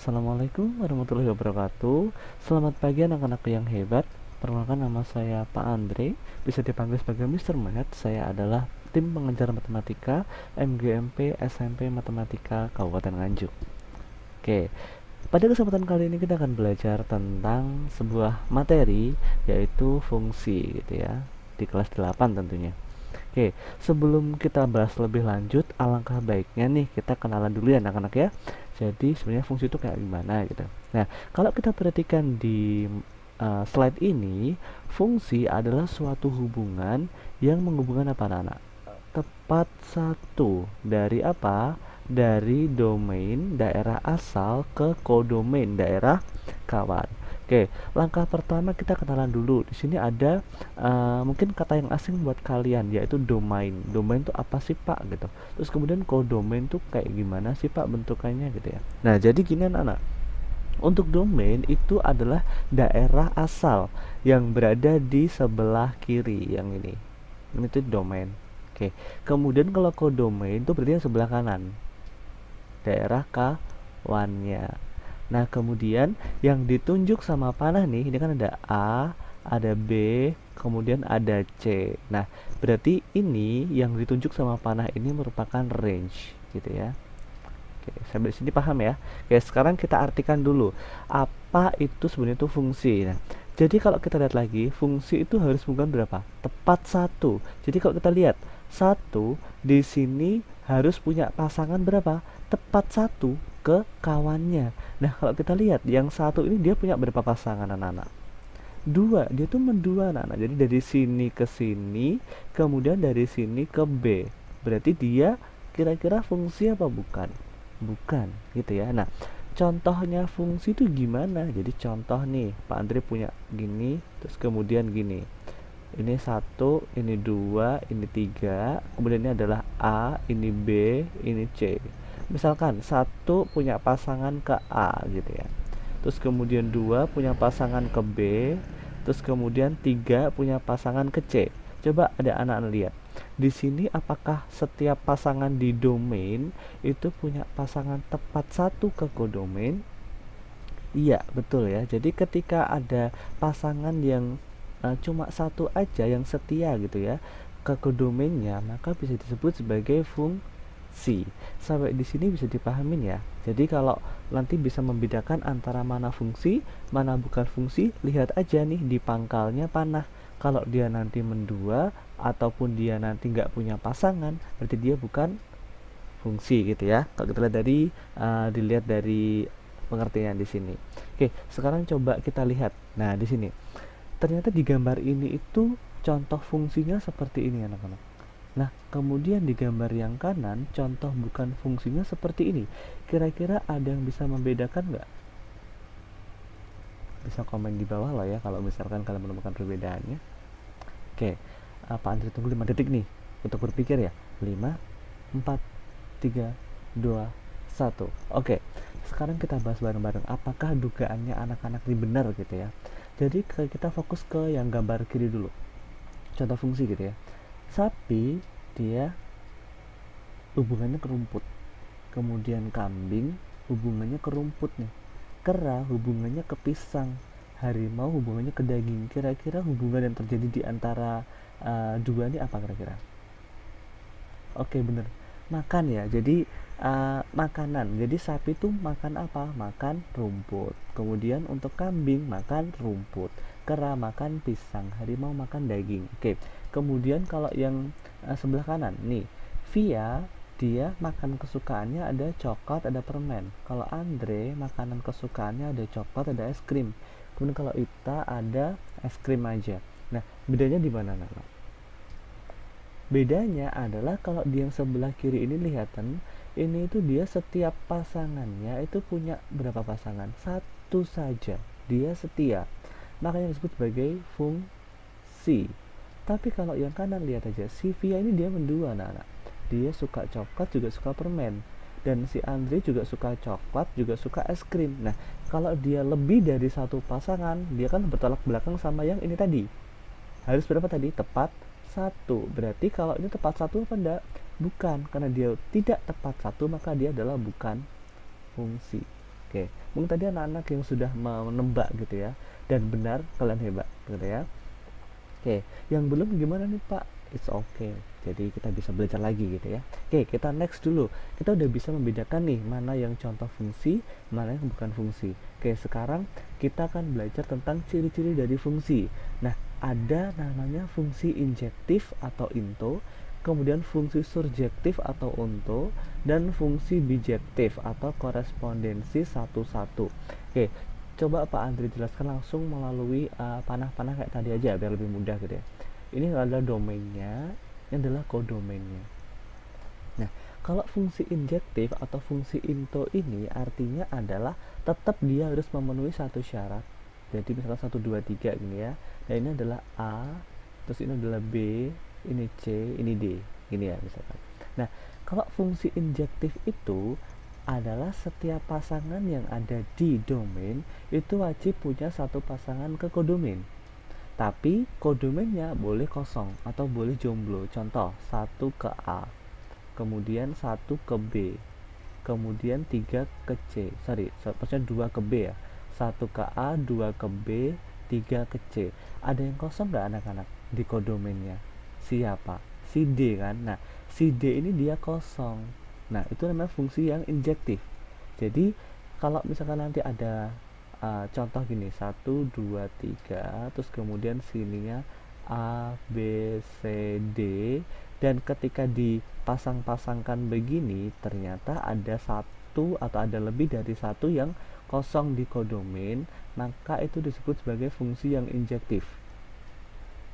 Assalamualaikum warahmatullahi wabarakatuh. Selamat pagi anak-anak yang hebat. Perkenalkan, nama saya Pak Andre, bisa dipanggil sebagai Mr. Math. Saya adalah tim pengejar matematika MGMP SMP Matematika Kabupaten Nganjuk. Oke, pada kesempatan kali ini kita akan belajar tentang sebuah materi, yaitu fungsi gitu ya, di kelas 8 tentunya. Oke, sebelum kita bahas lebih lanjut, alangkah baiknya nih kita kenalan dulu ya anak-anak ya. Jadi sebenarnya fungsi itu kayak gimana gitu. Nah, kalau kita perhatikan di slide ini, fungsi adalah suatu hubungan yang menghubungkan apa anak-anak? Tepat satu dari apa? Dari domain daerah asal ke kodomain daerah kawan. Oke, langkah pertama kita kenalan dulu. Di sini ada mungkin kata yang asing buat kalian, yaitu domain. Domain itu apa sih Pak gitu. Terus kemudian kodomain itu kayak gimana sih Pak bentukannya gitu ya. Nah, jadi gini anak-anak. Untuk domain itu adalah daerah asal yang berada di sebelah kiri yang ini. Ini tuh domain. Oke. Kemudian kalau kodomain itu berarti yang sebelah kanan. Daerah kawannya. Nah, kemudian yang ditunjuk sama panah nih, ini kan ada A, ada B, kemudian ada C. Nah, berarti ini yang ditunjuk sama panah ini merupakan range gitu ya. Oke, sampai sini paham ya? Oke, sekarang kita artikan dulu apa itu sebenarnya itu fungsi. Nah, jadi kalau kita lihat lagi, fungsi itu harus bukan berapa? Tepat satu. Jadi kalau kita lihat satu di sini harus punya pasangan berapa? Tepat satu ke kawannya. Nah, kalau kita lihat yang satu ini dia punya berapa pasangan anak-anak? Dua, dia tuh mendua anak-anak. Jadi dari sini ke sini, kemudian dari sini ke B. Berarti dia kira-kira fungsi apa bukan? Bukan, gitu ya. Nah, contohnya fungsi itu gimana? Jadi contoh nih, Pak Andre punya gini, terus kemudian gini. Ini satu, ini dua, ini tiga, kemudian ini adalah A, ini B, ini C. Misalkan satu punya pasangan ke A gitu ya. Terus kemudian dua punya pasangan ke B, terus kemudian tiga punya pasangan ke C. Coba ada anak-anak lihat. Di sini apakah setiap pasangan di domain itu punya pasangan tepat satu ke kodomain? Iya, betul ya. Jadi ketika ada pasangan yang cuma satu aja yang setia gitu ya ke kodomainnya, maka bisa disebut sebagai fungsi. Sampai di sini bisa dipahamin ya. Jadi kalau nanti bisa membedakan antara mana fungsi, mana bukan fungsi, lihat aja nih di pangkalnya panah. Kalau dia nanti mendua ataupun dia nanti nggak punya pasangan, berarti dia bukan fungsi gitu ya. Kalau kita lihat dari dilihat dari pengertian di sini. Oke, sekarang coba kita lihat. Nah, di sini ternyata di gambar ini itu contoh fungsinya seperti ini anak-anak. Nah, kemudian di gambar yang kanan contoh bukan fungsinya seperti ini. Kira-kira ada yang bisa membedakan nggak? Bisa komen di bawah loh ya kalau misalkan kalian menemukan perbedaannya. Oke, Pak Andri tunggu 5 detik nih untuk berpikir ya. 5, 4, 3, 2, 1. Oke, sekarang kita bahas bareng-bareng. Apakah dugaannya anak-anak ini benar gitu ya? Jadi kita fokus ke yang gambar kiri dulu. Contoh fungsi gitu ya. Sapi dia hubungannya ke rumput. Kemudian kambing hubungannya ke rumput nih. Kera hubungannya ke pisang. Harimau hubungannya ke daging. Kira-kira hubungan yang terjadi di antara dua ini apa kira-kira? Oke, bener, makan ya. Jadi makanan. Jadi sapi itu makan apa? Makan rumput. Kemudian untuk kambing makan rumput. Kera makan pisang. Harimau makan daging. Oke. Kemudian kalau yang sebelah kanan nih, Via dia makan kesukaannya ada coklat, ada permen. Kalau Andre makanan kesukaannya ada coklat, ada es krim. Kemudian kalau Ita ada es krim aja. Nah, bedanya di mana, Nana? Bedanya adalah kalau di yang sebelah kiri ini lihatan, ini itu dia setiap pasangannya itu punya berapa pasangan? Satu saja. Dia setia. Makanya disebut sebagai fungsi. Tapi kalau yang kanan lihat aja, si Via ini dia mendua anak-anak. Dia suka coklat juga suka permen. Dan si Andre juga suka coklat juga suka es krim. Nah, kalau dia lebih dari satu pasangan, dia kan bertolak belakang sama yang ini tadi. Harus berapa tadi? Tepat satu. Berarti kalau ini tepat satu apa enggak? Bukan, karena dia tidak tepat satu maka dia adalah bukan fungsi. Oke, Mungkin tadi anak-anak yang sudah menebak gitu ya, dan benar, kalian hebat gitu ya. Oke, yang belum gimana nih Pak? It's okay. Jadi kita bisa belajar lagi gitu ya. Oke, kita next dulu. Kita udah bisa membedakan nih mana yang contoh fungsi, mana yang bukan fungsi. Oke, sekarang kita akan belajar tentang ciri-ciri dari fungsi. Nah, ada namanya fungsi injektif atau into, kemudian fungsi surjektif atau onto, dan fungsi bijektif atau korespondensi satu-satu. Oke, coba Pak Andri jelaskan langsung melalui panah-panah kayak tadi aja biar lebih mudah gitu ya. Ini adalah domainnya, ini adalah kodomainnya. Nah, kalau fungsi injektif atau fungsi into ini artinya adalah tetap dia harus memenuhi satu syarat. Jadi misalkan 1, 2, 3 gini ya. Nah, ini adalah A, terus ini adalah B, ini C, ini D. Gini ya misalkan. Nah, kalau fungsi injektif itu adalah setiap pasangan yang ada di domain itu wajib punya satu pasangan ke kodomain. Tapi kodomainnya boleh kosong atau boleh jomblo. Contoh, 1 ke A, kemudian 1 ke B, kemudian 3 ke C. Maksudnya 2 ke B ya. 1 ke A, 2 ke B, 3 ke C. Ada yang kosong nggak anak-anak di kodomainnya? Siapa? Si D kan. Nah, si D ini dia kosong. Nah, itu namanya fungsi yang injektif. Jadi, kalau misalkan nanti ada contoh gini, 1, 2, 3, terus kemudian sininya A, B, C, D, dan ketika dipasang-pasangkan begini, ternyata ada satu atau ada lebih dari satu yang kosong di kodomain, maka itu disebut sebagai fungsi yang injektif.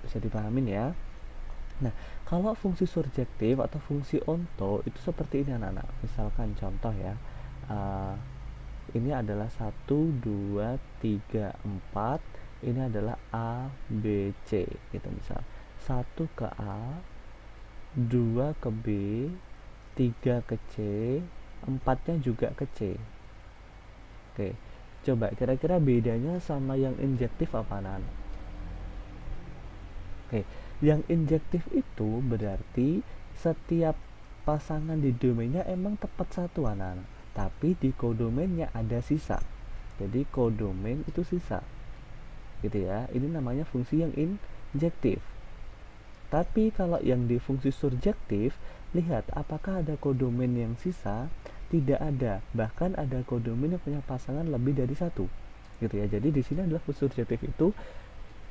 Bisa dipahamin ya? Nah, kalau fungsi surjektif atau fungsi onto itu seperti ini anak-anak. Misalkan contoh ya, ini adalah 1, 2, 3, 4. Ini adalah A, B, C gitu misal. 1 ke A, 2 ke B, 3 ke C, 4-nya juga ke C. Oke, coba kira-kira bedanya sama yang injektif apa anak-anak? Oke, yang injektif itu berarti setiap pasangan di domainnya emang tepat satu anak-anak, tapi di kodomainnya ada sisa. Jadi kodomain itu sisa, gitu ya. Ini namanya fungsi yang injektif. Tapi kalau yang di fungsi surjektif, lihat apakah ada kodomain yang sisa? Tidak ada. Bahkan ada kodomain yang punya pasangan lebih dari satu, gitu ya. Jadi di sini adalah fungsi surjektif itu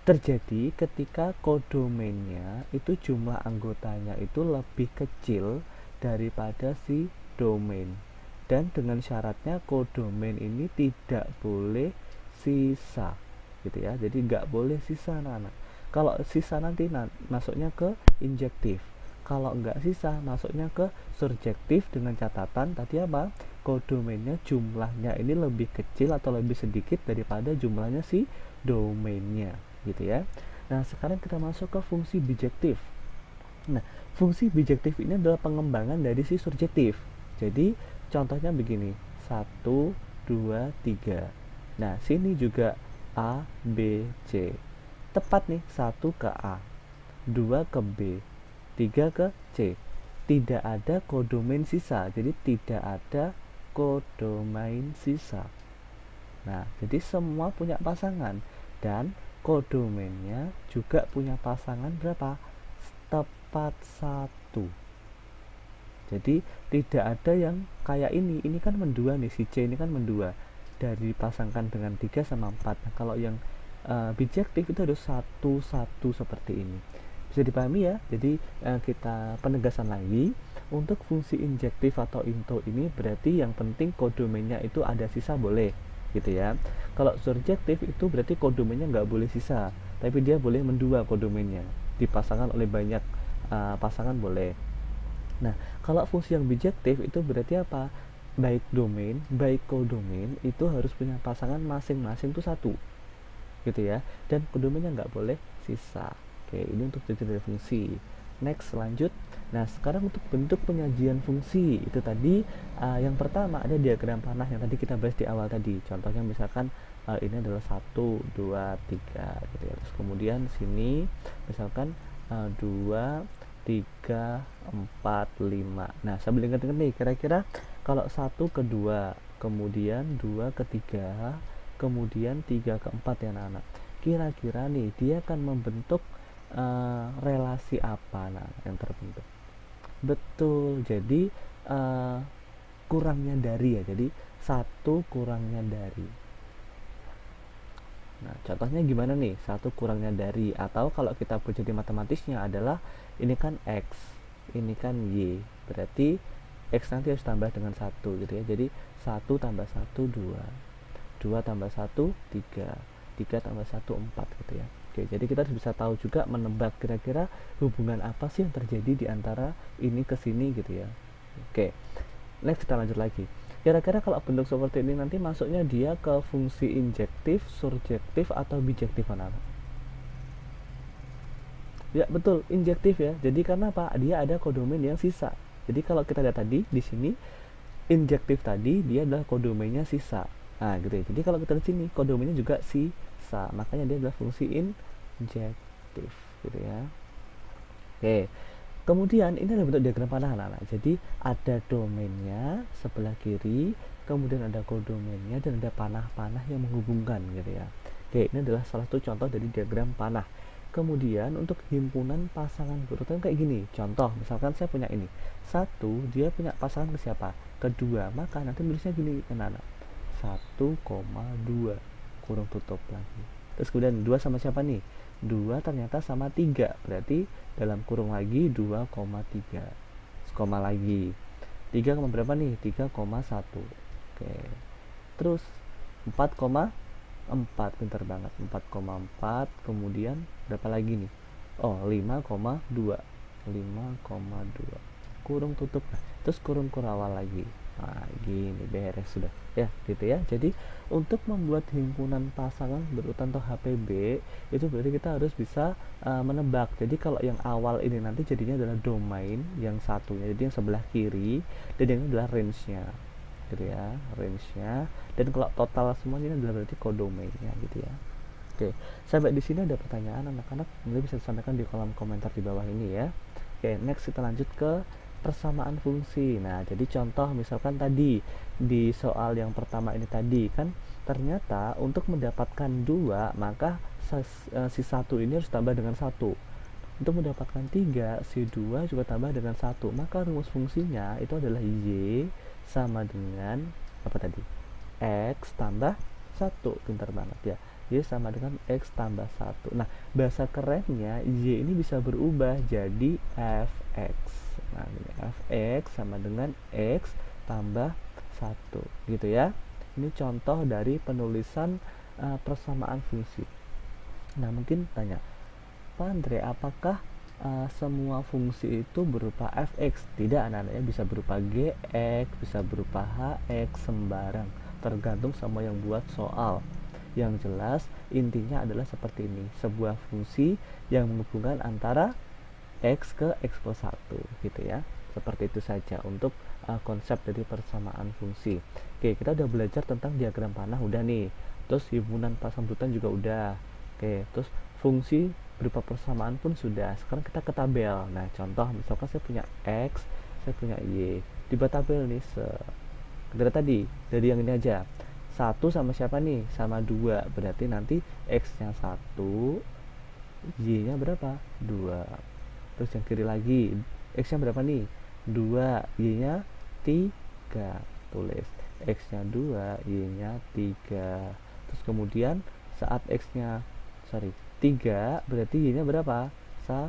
terjadi ketika kodomainnya itu jumlah anggotanya itu lebih kecil daripada si domain, dan dengan syaratnya kodomain ini tidak boleh sisa gitu ya. Jadi nggak boleh sisa anak-anak. Kalau sisa nanti masuknya ke injektif, kalau nggak sisa masuknya ke surjektif, dengan catatan tadi apa, kodomainnya jumlahnya ini lebih kecil atau lebih sedikit daripada jumlahnya si domainnya gitu ya. Nah, sekarang kita masuk ke fungsi bijektif. Nah, fungsi bijektif ini adalah pengembangan dari si surjektif. Jadi, contohnya begini, 1, 2, 3. Nah, sini juga A, B, C. Tepat nih, 1 ke A, 2 ke B, 3 ke C. Tidak ada kodomain sisa, jadi tidak ada kodomain sisa. Nah, jadi semua punya pasangan, dan kodomainnya juga punya pasangan berapa? Tepat satu. Jadi tidak ada yang kayak ini kan mendua nih, si C ini kan mendua, dari pasangkan dengan 3 sama 4. Nah, kalau yang bijektif itu harus satu-satu seperti ini. Bisa dipahami ya? Jadi kita penegasan lagi, untuk fungsi injektif atau into ini berarti yang penting kodomainnya itu ada sisa boleh gitu ya. Kalau surjektif itu berarti kodomainnya nggak boleh sisa, tapi dia boleh mendua kodomainnya, dipasangkan oleh banyak pasangan boleh. Nah, kalau fungsi yang bijektif itu berarti apa? Baik domain, baik kodomain itu harus punya pasangan masing-masing tuh satu, gitu ya. Dan kodomainnya nggak boleh sisa. Oke, ini untuk ciri-ciri fungsi. Next, lanjut. Nah, sekarang untuk bentuk penyajian fungsi itu tadi yang pertama ada diagram panah yang tadi kita bahas di awal tadi. Contohnya misalkan ini adalah 1, 2, 3 gitu ya. Terus kemudian sini misalkan 2, 3, 4, 5. Nah, sambil ingat-ingat nih, kira-kira kalau 1 ke 2 kemudian 2 ke 3, kemudian 3 ke 4 ya anak-anak. Kira-kira nih dia akan membentuk relasi apa yang terbentuk? Betul, jadi kurangnya dari ya, jadi 1 kurangnya dari. Nah, contohnya gimana nih? 1 kurangnya dari, atau kalau kita buat jadi matematisnya adalah ini kan X, ini kan Y. Berarti X nanti harus tambah dengan 1 gitu ya. Jadi 1 tambah 1 2, 2 tambah 1 3, 3 tambah 1 4 gitu ya. Oke, jadi kita harus bisa tahu juga menebak kira-kira hubungan apa sih yang terjadi di antara ini ke sini gitu ya. Oke, next kita lanjut lagi. Kira-kira kalau bentuk seperti ini nanti masuknya dia ke fungsi injektif, surjektif, atau bijektif anak-anak? Ya betul, injektif ya. Jadi karena apa? Dia ada kodomen yang sisa. Jadi kalau kita lihat tadi di sini injektif tadi dia adalah kodomennya sisa. Nah gitu ya. Jadi kalau kita lihat sini kodomennya juga sisa, makanya dia adalah fungsi injektif gitu ya. Oke. Kemudian ini adalah bentuk diagram panah anak-anak. Jadi ada domainnya sebelah kiri, kemudian ada kodomennya, dan ada panah-panah yang menghubungkan gitu ya. Oke, ini adalah salah satu contoh dari diagram panah. Kemudian untuk himpunan pasangan berurutan kayak gini. Contoh, misalkan saya punya ini. 1, dia punya pasangan ke siapa? Kedua, maka nanti tulisnya gini anak-anak. 1,2 kurung tutup lagi. Terus kemudian 2 sama siapa nih? 2 ternyata sama 3, berarti dalam kurung lagi 2,3, koma lagi 3, berapa nih? 3,1. Oke, terus 4,4, pintar banget, 4,4, kemudian berapa lagi nih? Oh, 5,2, 5,2 kurung tutup, terus kurung kurawal lagi. Nah, gini beres sudah ya gitu ya. Jadi untuk membuat himpunan pasangan berurutan atau HPB itu berarti kita harus bisa menebak. Jadi kalau yang awal ini nanti jadinya adalah domain yang satunya, jadi yang sebelah kiri, dan yang ini adalah range-nya gitu ya, range-nya. Dan kalau total semuanya ini adalah berarti kodomainnya gitu ya. Oke, sampai di sini ada pertanyaan anak-anak, nanti bisa disampaikan di kolom komentar di bawah ini ya. Oke, next kita lanjut ke persamaan fungsi. Nah, jadi contoh misalkan tadi di soal yang pertama ini tadi kan ternyata untuk mendapatkan 2 maka si 1 ini harus tambah dengan 1. Untuk mendapatkan 3, si 2 juga tambah dengan 1. Maka rumus fungsinya itu adalah Y sama dengan apa tadi? X tambah 1. Pintar banget ya. Y sama dengan X tambah 1. Nah, bahasa kerennya Y ini bisa berubah jadi Fx. Nah, ini Fx sama dengan X tambah 1 gitu ya. Ini contoh dari penulisan persamaan fungsi. Nah, mungkin tanya, Pak Andre, apakah semua fungsi itu berupa fx? Tidak, anak-anaknya bisa berupa gx, bisa berupa hx, sembarang, tergantung sama yang buat soal. Yang jelas intinya adalah seperti ini, sebuah fungsi yang menghubungkan antara x ke x plus 1 gitu ya. Seperti itu saja untuk konsep dari persamaan fungsi. Oke, kita udah belajar tentang diagram panah udah nih. Terus himpunan pasang berurutan juga udah. Oke, terus fungsi berupa persamaan pun sudah. Sekarang kita ke tabel. Nah, contoh misalkan saya punya x, saya punya y. Di tabel nih dari tadi, dari yang ini aja. 1 sama siapa nih? Sama 2. Berarti nanti x-nya 1, y-nya berapa? 2. Terus yang kiri lagi, x-nya berapa nih? 2, y-nya 3. Tulis x-nya 2, y-nya 3. Terus kemudian saat x-nya 3, berarti y-nya berapa? 1.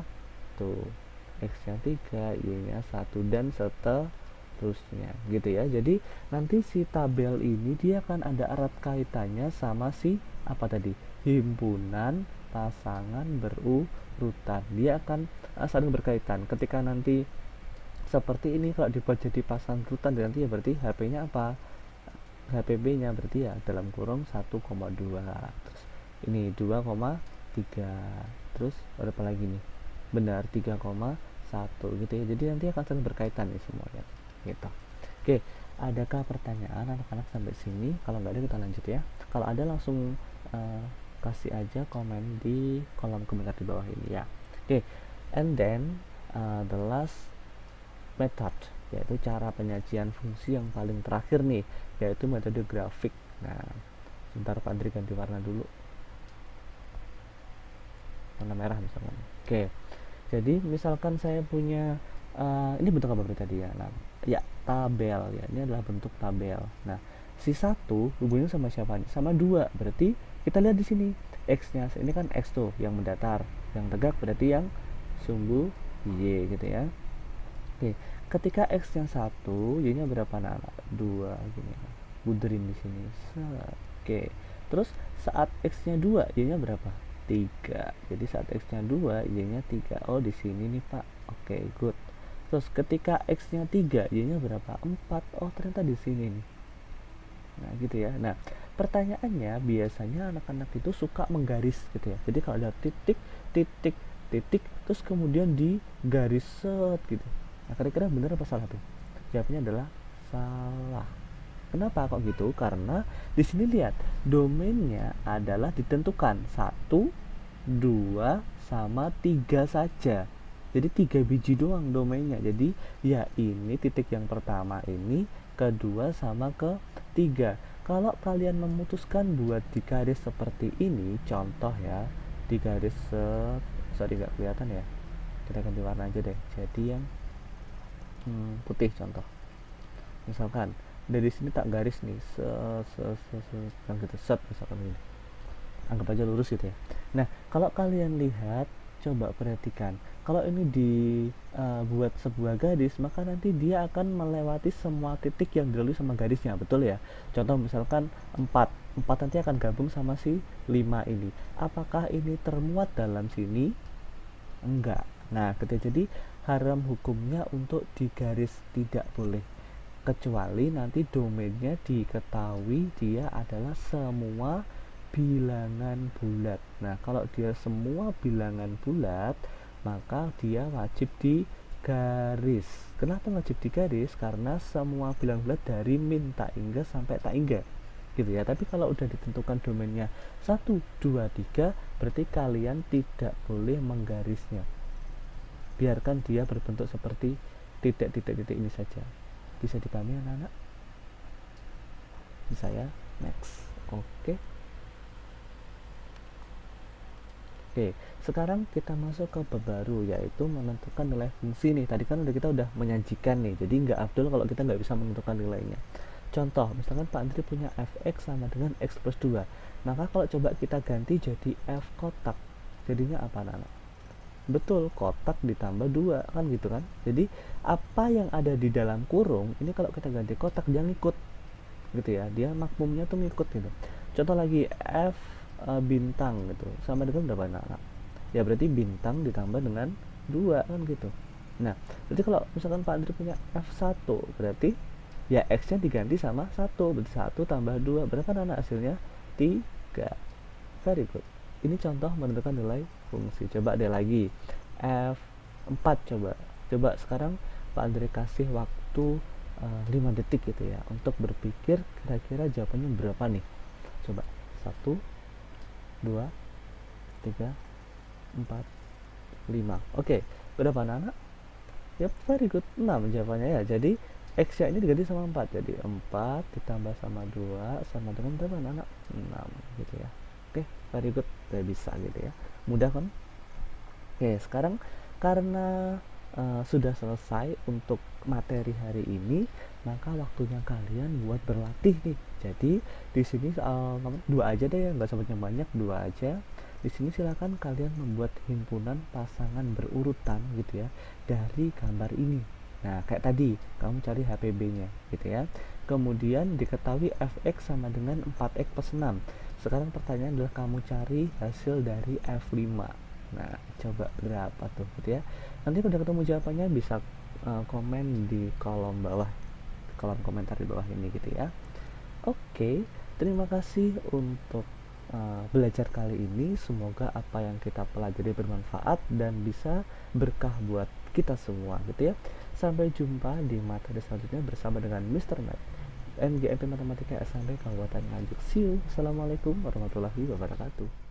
X-nya 3, y-nya 1, dan seterusnya gitu ya. Jadi nanti si tabel ini dia akan ada erat kaitannya sama si apa tadi? Himpunan pasangan berurutan. Dia akan saling berkaitan. Ketika nanti seperti ini, kalau dibuat jadi pasangan berurutan, nanti ya berarti HP-nya apa? HPB-nya berarti ya dalam kurung 1,2. Terus ini 2,3. Terus berapa lagi nih? Benar, 3,1 gitu ya. Jadi nanti akan saling berkaitan nih semuanya gitu. Oke, adakah pertanyaan anak-anak sampai sini? Kalau nggak ada kita lanjut ya. Kalau ada langsung kasih aja komen di kolom komentar di bawah ini ya. Oke, and then the last method yaitu cara penyajian fungsi yang paling terakhir nih, yaitu metode grafik. Nah, sebentar Pak Andri ganti warna dulu, warna merah misalkan. Oke, jadi misalkan saya punya ini bentuk apa berarti tadi ya? Nah, ya tabel ya, ini adalah bentuk tabel. Nah, si satu hubungannya sama siapa nih? Sama 2. Berarti kita lihat di sini x-nya, ini kan x tuh yang mendatar, yang tegak berarti yang sumbu y gitu ya. Oke, ketika x-nya 1, y-nya berapa? Nah, 2 gini. Buderin di sini. Oke. Terus saat x-nya 2, y-nya berapa? 3. Jadi saat x-nya 2, y-nya 3. Oh, di sini nih, Pak. Oke, good. Terus ketika x-nya 3, y-nya berapa? 4. Oh, ternyata di sini nih. Nah, gitu ya. Nah, pertanyaannya biasanya anak-anak itu suka menggaris gitu ya. Jadi kalau ada titik, titik, titik, terus kemudian di garis set gitu. Nah, kira-kira benar apa salah tuh? Jawabnya adalah salah. Kenapa kok gitu? Karena di sini lihat domainnya adalah ditentukan 1, 2, sama 3 saja. Jadi 3 biji doang domainnya. Jadi ya ini titik yang pertama ini, kedua sama ketiga. Kalau kalian memutuskan buat di garis seperti ini, contoh ya, di garis sorry nggak kelihatan ya. Kita ganti warna aja deh. Jadi yang putih contoh. Misalkan dari sini tak garis nih, kan gitu, set misalkan ini. Anggap aja lurus gitu ya. Nah, kalau kalian lihat, coba perhatikan. Kalau ini dibuat sebuah garis, maka nanti dia akan melewati semua titik yang dilalui sama garisnya, betul ya? Contoh misalkan 4 nanti akan gabung sama si 5 ini. Apakah ini termuat dalam sini? Enggak. Nah, jadi haram hukumnya untuk digaris, tidak boleh, kecuali nanti domainnya diketahui dia adalah semua bilangan bulat. Nah, kalau dia semua bilangan bulat, maka dia wajib digaris. Kenapa wajib digaris? Karena semua bilangan bulat dari min tak hingga sampai tak hingga gitu ya. Tapi kalau udah ditentukan domainnya 1, 2, 3, berarti kalian tidak boleh menggarisnya. Biarkan dia berbentuk seperti titik-titik ini saja. Bisa dipahami anak-anak? Bisa ya? Next. Oke. Oke, sekarang kita masuk ke bab baru, yaitu menentukan nilai fungsi nih. Tadi kan kita udah menyajikan nih, jadi nggak afdol kalau kita nggak bisa menentukan nilainya. Contoh, misalkan Pak Andri punya fx sama dengan x plus 2. Maka kalau coba kita ganti jadi f kotak, jadinya apa anak-anak? Betul, kotak ditambah 2 kan gitu kan. Jadi apa yang ada di dalam kurung ini kalau kita ganti kotak dia ngikut gitu ya, dia makmumnya tuh ngikut gitu. Contoh lagi, f bintang gitu sama dengan berapa anak? Ya berarti bintang ditambah dengan 2 kan gitu. Nah, berarti kalau misalkan Pak Andri punya f1, berarti ya x nya diganti sama 1, berarti 1 tambah 2 berapa anak hasilnya? 3. Very good. Ini contoh menentukan nilai fungsi. Coba deh lagi, f4. Coba sekarang Pak Andre kasih waktu 5 detik gitu ya untuk berpikir kira-kira jawabannya berapa nih. Coba 1, 2, 3, 4, 5. Oke, berapa anak? Yap, very good, 6 jawabannya ya. Jadi x nya ini diganti sama 4, jadi 4 ditambah sama 2 sama dengan berapa anak? 6 gitu ya. Oke, very good, udah bisa gitu ya, mudah kan? Oke, sekarang karena sudah selesai untuk materi hari ini, maka waktunya kalian buat berlatih nih. Jadi di sini dua aja deh ya, nggak usah banyak, 2 aja. Di sini silakan kalian membuat himpunan pasangan berurutan gitu ya dari gambar ini. Nah, kayak tadi kamu cari HPB-nya gitu ya. Kemudian diketahui fx sama dengan 4x plus 6. Sekarang pertanyaan adalah kamu cari hasil dari f5. Nah, coba berapa tuh gitu ya. Nanti udah ketemu jawabannya bisa komen di kolom bawah, kolom komentar di bawah ini gitu ya. Oke, terima kasih untuk belajar kali ini. Semoga apa yang kita pelajari bermanfaat dan bisa berkah buat kita semua gitu ya. Sampai jumpa di materi selanjutnya bersama dengan Mr. Matt, MGMP Matematika SMP Kabupaten Nganjuk. See you. Assalamualaikum warahmatullahi wabarakatuh.